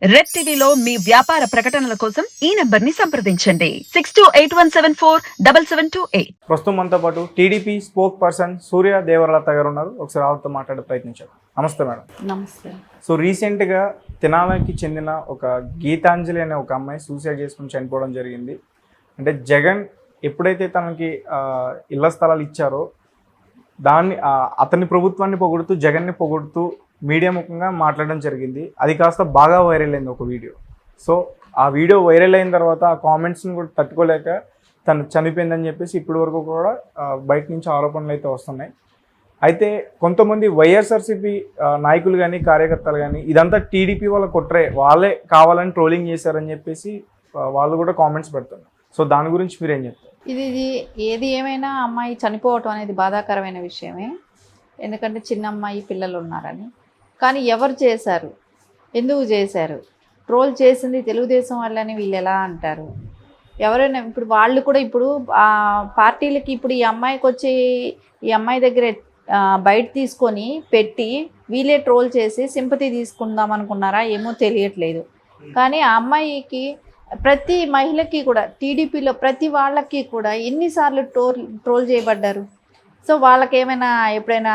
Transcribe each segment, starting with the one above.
Red టీవీలో మీ వ్యాపార ప్రకటనల కోసం ఈ నంబర్ ని సంప్రదించండి 6281747728. ప్రస్తుతం మనతో పాటు టీడీపీ స్పోక్ పర్సన్ సూర్య దేవరలత గారు ఉన్నారు. ఒకసారి ఆవిడతో మాట్లాడే ప్రయత్నించారు. నమస్తే మేడం. నమస్తే. సో రీసెంట్గా తెనాలికి చెందిన ఒక గీతాంజలి అనే ఒక అమ్మాయి సూసైడ్ చేసుకుని చనిపోవడం జరిగింది. అంటే జగన్ ఎప్పుడైతే తనకి ఇళ్ల స్థలాలు ఇచ్చారో దాన్ని అతని ప్రభుత్వాన్ని పొగుడుతూ జగన్ని పొగుడుతూ మీడియా ముఖంగా మాట్లాడడం జరిగింది. అది కాస్త బాగా వైరల్ అయింది ఒక వీడియో. సో ఆ వీడియో వైరల్ అయిన తర్వాత ఆ కామెంట్స్ని కూడా తట్టుకోలేక తను చనిపోయిందని చెప్పేసి ఇప్పటి వరకు కూడా బయట నుంచి ఆరోపణలు అయితే వస్తున్నాయి. అయితే కొంతమంది వైఎస్ఆర్సీపీ నాయకులు కానీ కార్యకర్తలు కానీ ఇదంతా టీడీపీ వాళ్ళ కుట్రే, వాళ్ళే కావాలని ట్రోలింగ్ చేశారని చెప్పేసి వాళ్ళు కూడా కామెంట్స్ పెడుతున్నారు. సో దాని గురించి మీరేం చెప్తారు? ఇది ఏది ఏమైనా అమ్మాయి చనిపోవటం అనేది బాధాకరమైన విషయమే. ఎందుకంటే చిన్న అమ్మాయి పిల్లలు ఉన్నారని. కానీ ఎవరు చేశారు, ఎందుకు చేశారు? ట్రోల్ చేసింది తెలుగుదేశం వాళ్ళని వీళ్ళు ఎలా అంటారు? ఎవరైనా ఇప్పుడు వాళ్ళు కూడా ఇప్పుడు పార్టీలకి ఇప్పుడు ఈ అమ్మాయికి వచ్చి ఈ అమ్మాయి దగ్గర బయట తీసుకొని పెట్టి వీళ్ళే ట్రోల్ చేసి సింపతి తీసుకుందాం అనుకున్నారా ఏమో తెలియట్లేదు. కానీ ఆ అమ్మాయికి ప్రతి మహిళకి కూడా టీడీపీలో ప్రతి వాళ్ళకి కూడా ఎన్నిసార్లు ట్రోల్ చేయబడ్డారు. సో వాళ్ళకి ఏమైనా ఎప్పుడైనా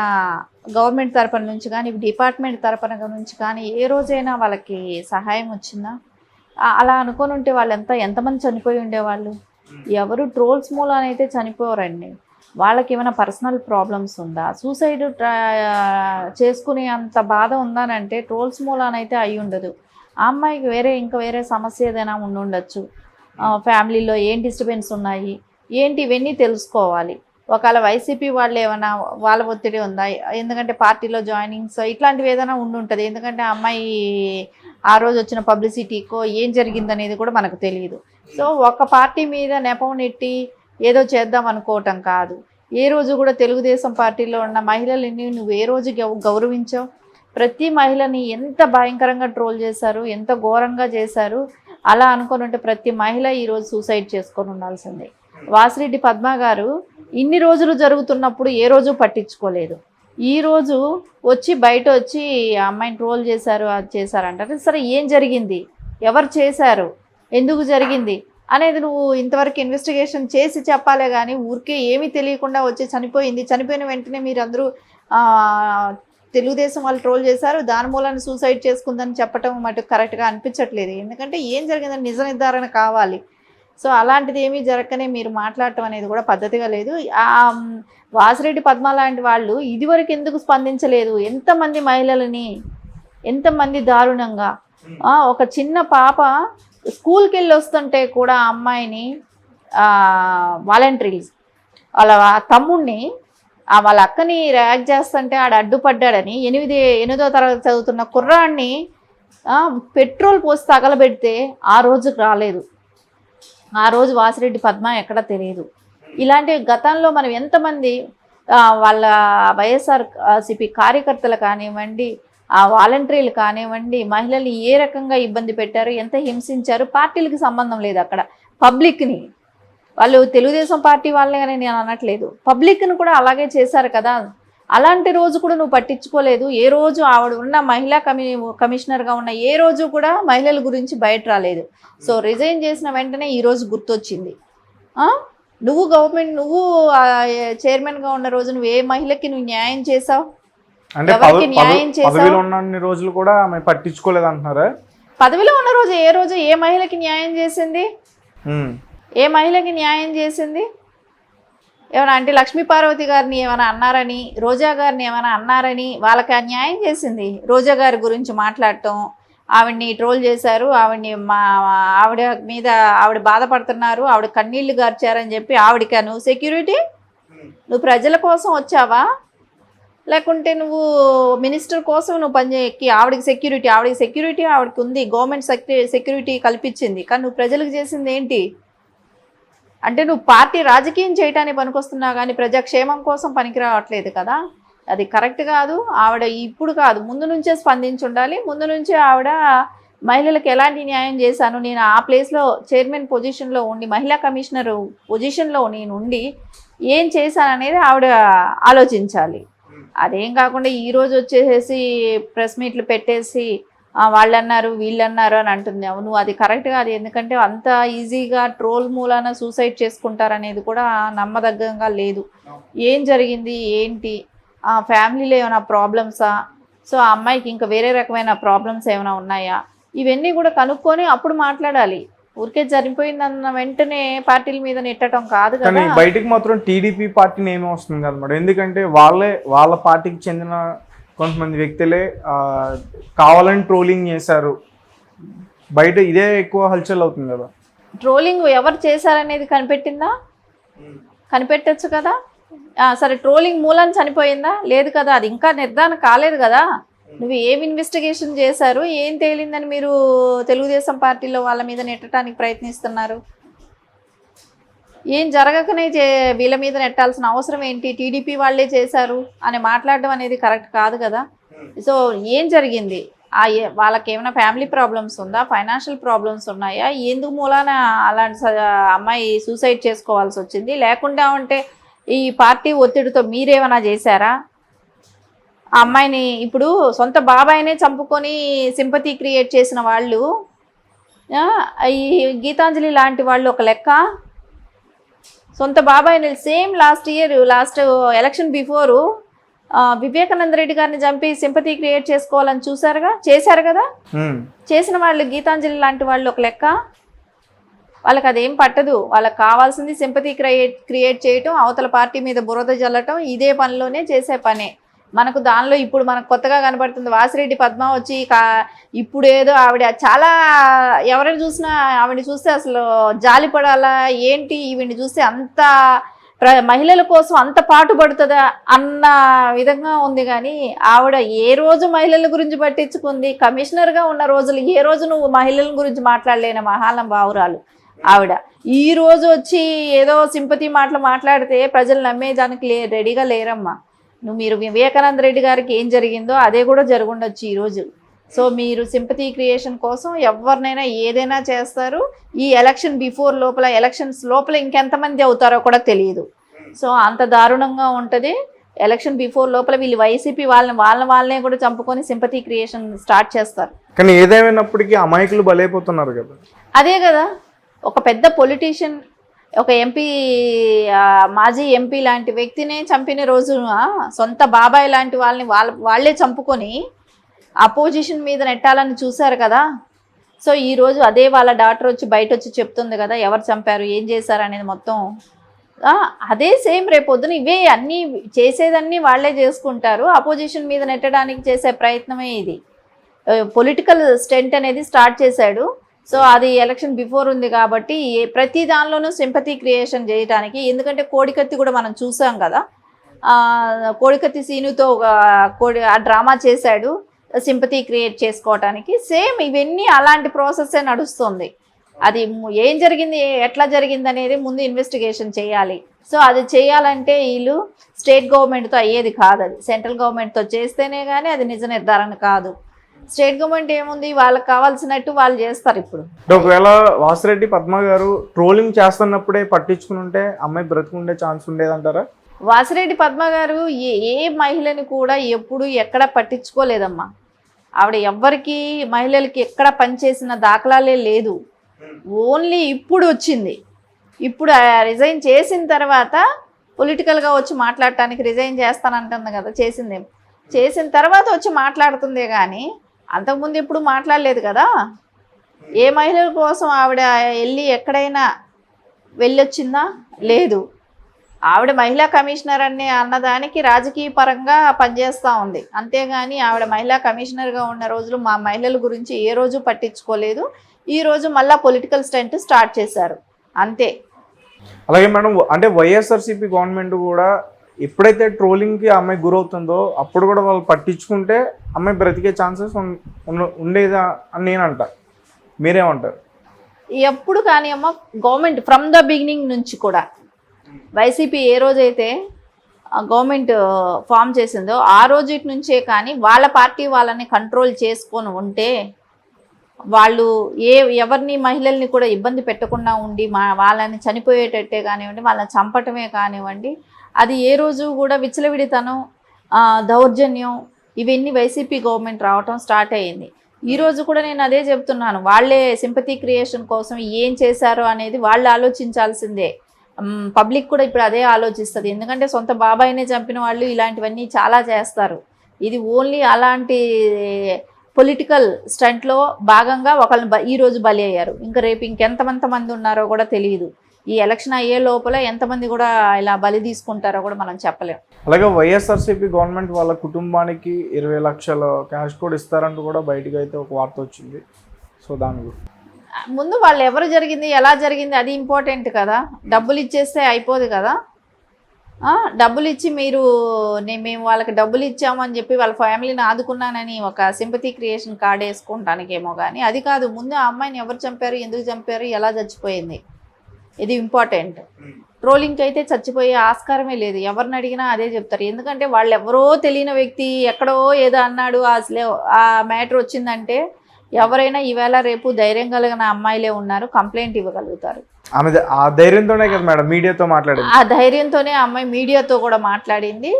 గవర్నమెంట్ తరపున నుంచి కానీ డిపార్ట్మెంట్ తరపున నుంచి కానీ ఏ రోజైనా వాళ్ళకి సహాయం వచ్చిందా? అలా అనుకొని ఉంటే వాళ్ళు ఎంతమంది చనిపోయి ఉండేవాళ్ళు? ఎవరు ట్రోల్స్ మూలానైతే చనిపోరండి. వాళ్ళకి ఏమైనా పర్సనల్ ప్రాబ్లమ్స్ ఉందా, సూసైడ్ చేసుకునే అంత బాధ ఉందానంటే ట్రోల్స్ మూలానైతే అయి ఉండదు. ఆ అమ్మాయికి వేరే సమస్య ఏదైనా ఉండొచ్చు. ఫ్యామిలీలో ఏం డిస్టర్బెన్స్ ఉన్నాయి ఏంటి ఇవన్నీ తెలుసుకోవాలి. ఒకవేళ వైసీపీ వాళ్ళు ఏమైనా వాళ్ళ ఒత్తిడి ఉందా, ఎందుకంటే పార్టీలో జాయినింగ్స్ ఇట్లాంటివి ఏదైనా ఉంటుంది. ఎందుకంటే ఆ అమ్మాయి ఆ రోజు వచ్చిన పబ్లిసిటీకో ఏం జరిగిందనేది కూడా మనకు తెలియదు. సో ఒక పార్టీ మీద నెపం నెట్టి ఏదో చేద్దాం అనుకోవటం కాదు. ఏ రోజు కూడా తెలుగుదేశం పార్టీలో ఉన్న మహిళలని నువ్వు ఏ రోజు గౌరవించావు? ప్రతి మహిళని ఎంత భయంకరంగా ట్రోల్ చేశారు, ఎంత ఘోరంగా చేశారు. అలా అనుకొని ఉంటే ప్రతి మహిళ ఈరోజు సూసైడ్ చేసుకొని ఉండాల్సిందే. వాసిరెడ్డి పద్మ గారు ఇన్ని రోజులు జరుగుతున్నప్పుడు ఏ రోజు పట్టించుకోలేదు. ఈరోజు బయట వచ్చి ఆ అమ్మాయిని ట్రోల్ చేశారు, అది చేశారంటారు. సరే ఏం జరిగింది, ఎవరు చేశారు, ఎందుకు జరిగింది అనేది నువ్వు ఇంతవరకు ఇన్వెస్టిగేషన్ చేసి చెప్పాలే కానీ ఊరికే ఏమీ తెలియకుండా వచ్చి చనిపోయిన వెంటనే మీరందరూ తెలుగుదేశం వాళ్ళు ట్రోల్ చేశారు, దాని మూలాన్ని సూసైడ్ చేసుకుందని చెప్పటం మటుకు కరెక్ట్గా అనిపించట్లేదు. ఎందుకంటే ఏం జరిగిందని నిజ నిర్ధారణ కావాలి. సో అలాంటిది ఏమీ జరగకనే మీరు మాట్లాడటం అనేది కూడా పద్ధతిగా లేదు. వాసిరెడ్డి పద్మ లాంటి వాళ్ళు ఇదివరకు ఎందుకు స్పందించలేదు? ఎంతమంది మహిళలని ఎంతమంది దారుణంగా ఒక చిన్న పాప స్కూల్కి వెళ్ళి వస్తుంటే కూడా ఆ అమ్మాయిని వాలంటీర్స్ వాళ్ళ తమ్ముడిని వాళ్ళ అక్కని ర్యాక్ చేస్తుంటే ఆడ అడ్డుపడ్డాడని 8వ తరగతి చదువుతున్న కుర్రాడిని పెట్రోల్ పోసి తగలబెడితే ఆ రోజుకు రాలేదు. ఆ రోజు వాసిరెడ్డి పద్మ ఎక్కడ తెలియదు. ఇలాంటి గతంలో మనం ఎంతమంది వాళ్ళ వైఎస్ఆర్సీపీ కార్యకర్తలు కానివ్వండి, ఆ వాలంటీర్లు కానివ్వండి, మహిళల్ని ఏ రకంగా ఇబ్బంది పెట్టారు, ఎంత హింసించారు. పార్టీలకి సంబంధం లేదు. అక్కడ పబ్లిక్ని వాళ్ళు తెలుగుదేశం పార్టీ వాళ్ళే అని నేను అనట్లేదు, పబ్లిక్ను కూడా అలాగే చేశారు కదా. అలాంటి రోజు కూడా నువ్వు పట్టించుకోలేదు. ఏ రోజు ఆవిడ ఉన్న మహిళా కమిషనర్గా ఉన్న ఏ రోజు కూడా మహిళల గురించి బయట రాలేదు. సో రిజైన్ చేసిన వెంటనే ఈరోజు గుర్తొచ్చింది. నువ్వు చైర్మన్గా ఉన్న రోజు నువ్వు ఏ మహిళకి నువ్వు న్యాయం చేసావు? ఎవరికి న్యాయం చేసావు? రోజులు కూడా పట్టించుకోలేదు అంటున్నారా? పదవిలో ఉన్న రోజు ఏ మహిళకి న్యాయం చేసింది? ఏ మహిళకి న్యాయం చేసింది? ఏమైనా అంటే లక్ష్మీపార్వతి గారిని ఏమైనా అన్నారని, రోజా గారిని ఏమైనా అన్నారని వాళ్ళకి న్యాయం చేసింది. రోజా గారి గురించి మాట్లాడటం, ఆవిడ్ని ట్రోల్ చేశారు, ఆవిడ మీద ఆవిడ బాధపడుతున్నారు, ఆవిడ కన్నీళ్లు గార్చారని చెప్పి ఆవిడకి నువ్వు సెక్యూరిటీ? నువ్వు ప్రజల కోసం వచ్చావా, లేకుంటే నువ్వు మినిస్టర్ కోసం నువ్వు పనిచేయకి ఆవిడకి సెక్యూరిటీ ఆవిడకి ఉంది, గవర్నమెంట్ సెక్యూరిటీ కల్పించింది. కానీ నువ్వు ప్రజలకు చేసింది ఏంటి? అంటే నువ్వు పార్టీ రాజకీయం చేయడానికి పనికొస్తున్నావు కానీ ప్రజాక్షేమం కోసం పనికి రావట్లేదు కదా. అది కరెక్ట్ కాదు. ఆవిడ ఇప్పుడు కాదు, ముందు నుంచే స్పందించి ఉండాలి. ముందు నుంచే ఆవిడ మహిళలకు ఎలాంటి న్యాయం చేశాను, నేను ఆ ప్లేస్లో చైర్మన్ పొజిషన్లో ఉండి మహిళా కమిషనర్ పొజిషన్లో నేను ఉండి ఏం చేశాననేది ఆవిడ ఆలోచించాలి. అదేం కాకుండా ఈరోజు వచ్చేసి ప్రెస్ మీట్లు పెట్టేసి వాళ్ళు అన్నారు వీళ్ళు అన్నారు అని అంటుంది. అవును, అది కరెక్ట్ కాదు. ఎందుకంటే అంత ఈజీగా ట్రోల్ మూలాన సూసైడ్ చేసుకుంటారనేది కూడా నమ్మదగ్గంగా లేదు. ఏం జరిగింది ఏంటి, ఆ ఫ్యామిలీలో ఏమైనా ప్రాబ్లమ్సా, సో ఆ అమ్మాయికి ఇంకా వేరే రకమైన ప్రాబ్లమ్స్ ఏమైనా ఉన్నాయా, ఇవన్నీ కూడా కనుక్కొని అప్పుడు మాట్లాడాలి. ఊరికే జరిగిపోయిందన్న వెంటనే పార్టీల మీద నెట్టడం కాదు కానీ కదా. బయటికి మాత్రం టీడీపీ పార్టీ నేమ్ వస్తుంది కదా మేడం, ఎందుకంటే వాళ్ళ పార్టీకి చెందిన కొంతమంది వ్యక్తులే కావాలని ట్రోలింగ్ చేశారు, బయట ఇదే ఎక్కువ హల్చల్ అవుతుంది కదా. ట్రోలింగ్ ఎవరు చేశారనేది కనిపెట్టచ్చు కదా. సరే, ట్రోలింగ్ మూలాన్ని చనిపోయిందా, లేదు కదా, అది ఇంకా నిర్ధారణ కాలేదు కదా. నువ్వు ఏం ఇన్వెస్టిగేషన్ చేశారు, ఏం తేలిందని మీరు తెలుగుదేశం పార్టీలో వాళ్ళ మీద నెట్టడానికి ప్రయత్నిస్తున్నారు? ఏం జరగకనే వీళ్ళ మీద నెట్టాల్సిన అవసరం ఏంటి? టీడీపీ వాళ్ళే చేశారు అని మాట్లాడడం అనేది కరెక్ట్ కాదు కదా. సో ఏం జరిగింది, వాళ్ళకి ఏమైనా ఫ్యామిలీ ప్రాబ్లమ్స్ ఉందా, ఫైనాన్షియల్ ప్రాబ్లమ్స్ ఉన్నాయా, ఎందుకు మూలాన అలాంటి అమ్మాయి సూసైడ్ చేసుకోవాల్సి వచ్చింది? లేకుండా ఉంటే ఈ పార్టీ ఒత్తిడితో మీరేమైనా చేశారా? ఆ అమ్మాయిని ఇప్పుడు సొంత బాబాయినే చంపుకొని సింపతి క్రియేట్ చేసిన వాళ్ళు, ఈ గీతాంజలి లాంటి వాళ్ళు ఒక లెక్క. సొంత బాబాయిని last election before Vivekananda Reddy గారిని చంపి సింపతి క్రియేట్ చేసుకోవాలని చేశారు కదా. చేసిన వాళ్ళు గీతాంజలి లాంటి వాళ్ళు ఒక లెక్క. వాళ్ళకి అదేం పట్టదు. వాళ్ళకి కావాల్సింది సింపతి క్రియేట్ చేయటం, అవతల పార్టీ మీద బురద జల్లటం, ఇదే పనిలోనే చేసే పనే. మనకు దానిలో ఇప్పుడు మనకు కొత్తగా కనబడుతుంది వాసిరెడ్డి పద్మ వచ్చి ఇప్పుడు ఏదో ఆవిడ చాలా, ఎవరైనా చూసినా ఆవిడని చూస్తే అసలు జాలి పడాలా ఏంటి, ఈవిడ్ని చూస్తే అంత మహిళల కోసం అంత పాటుపడుతుందా అన్న విధంగా ఉంది. కానీ ఆవిడ ఏ రోజు మహిళల గురించి పట్టించుకుంది? కమిషనర్గా ఉన్న రోజులు ఏ రోజు నువ్వు మహిళల గురించి మాట్లాడలేని మహానుభావురాలు ఆవిడ. ఈ రోజు వచ్చి ఏదో సింపతి మాటలు మాట్లాడితే ప్రజలు నమ్మేదానికి రెడీగా లేరమ్మా. మీరు వివేకానంద రెడ్డి గారికి ఏం జరిగిందో అదే కూడా జరుగుండొచ్చు ఈరోజు. సో మీరు సింపతి క్రియేషన్ కోసం ఎవరినైనా ఏదైనా చేస్తారు. ఈ ఎలక్షన్ బిఫోర్ లోపల, ఎలక్షన్స్ లోపల ఇంకెంతమంది అవుతారో కూడా తెలియదు. సో అంత దారుణంగా ఉంటుంది. ఎలక్షన్ బిఫోర్ లోపల వీళ్ళు వైసీపీ వాళ్ళనే కూడా చంపుకొని సింపతి క్రియేషన్ స్టార్ట్ చేస్తారు. కానీ ఏదేమైనప్పటికీ అమాయకులు బలైపోతున్నారు కదా. అదే కదా, ఒక పెద్ద పొలిటీషియన్, ఒక ఎంపీ, మాజీ ఎంపీ లాంటి వ్యక్తినే చంపిన రోజున సొంత బాబాయ్ లాంటి వాళ్ళే చంపుకొని అపోజిషన్ మీద నెట్టాలని చూశారు కదా. సో ఈరోజు అదే వాళ్ళ డాక్టర్ వచ్చి బయట వచ్చి చెప్తుంది కదా ఎవరు చంపారు, ఏం చేశారు అనేది మొత్తం. అదే సేమ్ రేపొద్దున ఇవే అన్నీ చేసేదన్నీ వాళ్ళే చేసుకుంటారు. అపోజిషన్ మీద నెట్టడానికి చేసే ప్రయత్నమే ఇది. పొలిటికల్ స్టెంట్ అనేది స్టార్ట్ చేశాడు. సో అది ఎలక్షన్ బిఫోర్ ఉంది కాబట్టి ప్రతి దానిలోనూ సింపతి క్రియేషన్ చేయడానికి. ఎందుకంటే కోడికత్తి కూడా మనం చూసాం కదా, కోడికత్తి సీనుతో ఆ డ్రామా చేశాడు సింపతి క్రియేట్ చేసుకోవటానికి. సేమ్ ఇవన్నీ అలాంటి ప్రాసెస్సే నడుస్తుంది. అది ఏం జరిగింది, ఎట్లా జరిగింది అనేది ముందు ఇన్వెస్టిగేషన్ చేయాలి. సో అది చేయాలంటే వీళ్ళు స్టేట్ గవర్నమెంట్తో అయ్యేది కాదు. అది సెంట్రల్ గవర్నమెంట్తో చేస్తేనే కానీ అది నిజ నిర్ధారణ కాదు. స్టేట్ గవర్నమెంట్ ఏముంది, వాళ్ళకి కావాల్సినట్టు వాళ్ళు చేస్తారు. ఇప్పుడు ఒకవేళ వాసిరెడ్డి పద్మ గారు ట్రోలింగ్ చేస్తున్నప్పుడే పట్టించుకుని ఉంటే అమ్మాయి బ్రతుకుండే ఛాన్స్ ఉండేదంటారా? వాసిరెడ్డి పద్మ గారు ఏ మహిళని కూడా ఎప్పుడు ఎక్కడ పట్టించుకోలేదమ్మా. ఆవిడ ఎవ్వరికి మహిళలకి ఎక్కడ పనిచేసిన దాఖలాలే లేదు. ఓన్లీ ఇప్పుడు వచ్చింది. ఇప్పుడు రిజైన్ చేసిన తర్వాత పొలిటికల్గా వచ్చి మాట్లాడటానికి రిజైన్ చేస్తానంటుంది కదా, చేసిన తర్వాత వచ్చి మాట్లాడుతుందే కానీ అంతకుముందు ఎప్పుడు మాట్లాడలేదు కదా. ఏ మహిళల కోసం ఆవిడ ఎక్కడైనా వెళ్ళొచ్చిందా? లేదు. ఆవిడ మహిళా కమిషనర్ అన్నదానికి రాజకీయ పరంగా పనిచేస్తూ ఉంది. అంతేగాని ఆవిడ మహిళా కమిషనర్గా ఉన్న రోజులు మా మహిళల గురించి ఏ రోజు పట్టించుకోలేదు. ఈరోజు మళ్ళీ పొలిటికల్ స్టంట్ స్టార్ట్ చేశారు అంతే. అలాగే మేడం, అంటే వైఎస్ఆర్సీపీ గవర్నమెంట్ కూడా ఎప్పుడైతే ట్రోలింగ్కి అమ్మాయి గురవుతుందో అప్పుడు కూడా వాళ్ళు పట్టించుకుంటే అమ్మాయి బ్రతికే ఛాన్సెస్ ఉండేదా అని నేను అంటా. మీరేమంటారు? ఎప్పుడు కానీ అమ్మ, గవర్నమెంట్ ఫ్రమ్ ద బిగినింగ్ నుంచి కూడా వైసీపీ ఏ రోజైతే గవర్నమెంట్ ఫామ్ చేసిందో ఆ రోజు నుంచే కానీ వాళ్ళ పార్టీ వాళ్ళని కంట్రోల్ చేసుకొని ఉంటే, వాళ్ళు ఎవరిని మహిళల్ని కూడా ఇబ్బంది పెట్టకుండా ఉండి వాళ్ళని చనిపోయేటట్టే కానివ్వండి, వాళ్ళని చంపటమే కానివ్వండి, అది ఏ రోజు కూడా విచ్చలవిడితనం, దౌర్జన్యం ఇవన్నీ వైసీపీ గవర్నమెంట్ రావటం స్టార్ట్ అయ్యింది. ఈ రోజు కూడా నేను అదే చెప్తున్నాను, వాళ్ళే సింపతి క్రియేషన్ కోసం ఏం చేశారో అనేది వాళ్ళు ఆలోచించాల్సిందే. పబ్లిక్ కూడా ఇప్పుడు అదే ఆలోచిస్తుంది, ఎందుకంటే సొంత బాబాయినే చంపిన వాళ్ళు ఇలాంటివన్నీ చాలా చేస్తారు. ఇది ఓన్లీ అలాంటి పొలిటికల్ స్టంట్లో భాగంగా ఒకళ్ళని ఈరోజు బలి అయ్యారు, ఇంకా రేపు ఇంకెంతమంది ఉన్నారో కూడా తెలియదు. ఈ ఎలక్షన్ అయ్యే లోపల ఎంతమంది కూడా ఇలా బలి తీసుకుంటారో కూడా మనం చెప్పలేం. అలాగే వైఎస్ఆర్సీపీ గవర్నమెంట్ వాళ్ళ కుటుంబానికి 20 లక్షల క్యాష్ కూడా ఇస్తారంటూ కూడా బయటకు అయితే ఒక వార్త వచ్చింది. సో దాని గురించి ముందు వాళ్ళు ఎవరు జరిగింది, ఎలా జరిగింది అది ఇంపార్టెంట్ కదా. డబ్బులు ఇచ్చేస్తే అయిపోదు కదా. డబ్బులు ఇచ్చి మేము వాళ్ళకి డబ్బులు ఇచ్చామని చెప్పి వాళ్ళ ఫ్యామిలీని ఆదుకున్నానని ఒక సింపతి క్రియేషన్ కార్డ్ వేసుకుంటానికేమో కానీ అది కాదు. ముందు ఆ అమ్మాయిని ఎవరు చంపారు, ఎందుకు చంపారు, ఎలా చచ్చిపోయింది, ఇది ఇంపార్టెంట్. ట్రోలింగ్కి అయితే చచ్చిపోయే ఆస్కారమే లేదు, ఎవరిని అడిగినా అదే చెప్తారు. ఎందుకంటే వాళ్ళు ఎవరో తెలియని వ్యక్తి ఎక్కడో ఏదో అన్నాడు, అసలే ఆ మ్యాటర్ వచ్చిందంటే ఎవరైనా ఈవేళ రేపు ధైర్యం కలిగిన అమ్మాయిలే ఉన్నారు, కంప్లైంట్ ఇవ్వగలుగుతారు. ఆమె ఆ ధైర్యంతోనే కదా మేడం మీడియాతో మాట్లాడింది. ఆ ధైర్యంతోనే అమ్మాయి మీడియాతో కూడా మాట్లాడింది.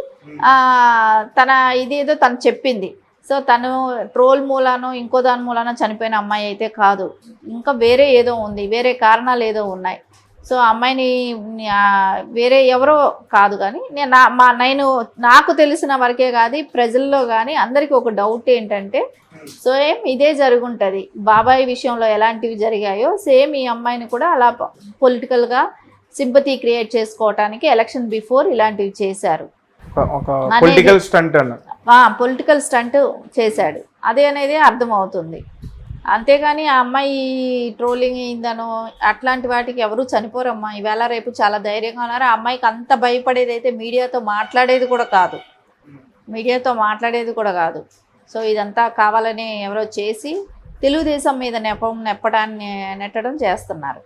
తన ఇదేదో తను చెప్పింది. సో తను ట్రోల్ మూలానో ఇంకో దాని మూలానో చనిపోయిన అమ్మాయి అయితే కాదు, ఇంకా వేరే ఏదో ఉంది, వేరే కారణాలు ఏదో ఉన్నాయి. సో అమ్మాయిని వేరే ఎవరో కాదు. కానీ నేను నాకు తెలిసిన వరకే కాదు, ప్రజల్లో కానీ అందరికీ ఒక డౌట్ ఏంటంటే సేమ్ ఇదే జరుగుంటుంది. బాబాయ్ విషయంలో ఎలాంటివి జరిగాయో సేమ్ ఈ అమ్మాయిని కూడా అలా పొలిటికల్గా సింపతి క్రియేట్ చేసుకోవటానికి ఎలక్షన్ బిఫోర్ ఇలాంటివి చేశారు. పొలిటికల్ స్టంట్ పొలిటికల్ స్టంట్ చేశాడు అదే అనేది అర్థమవుతుంది. అంతేగాని ఆ అమ్మాయి ట్రోలింగ్ అయిందనో అట్లాంటి వాటికి ఎవరు చనిపోరమ్మా. ఈవేళ రేపు చాలా ధైర్యంగా ఉన్నారు. ఆ అమ్మాయికి అంత భయపడేది అయితే మీడియాతో మాట్లాడేది కూడా కాదు. సో ఇదంతా కావాలని ఎవరో చేసి తెలుగుదేశం మీద నెట్టడం చేస్తున్నారు.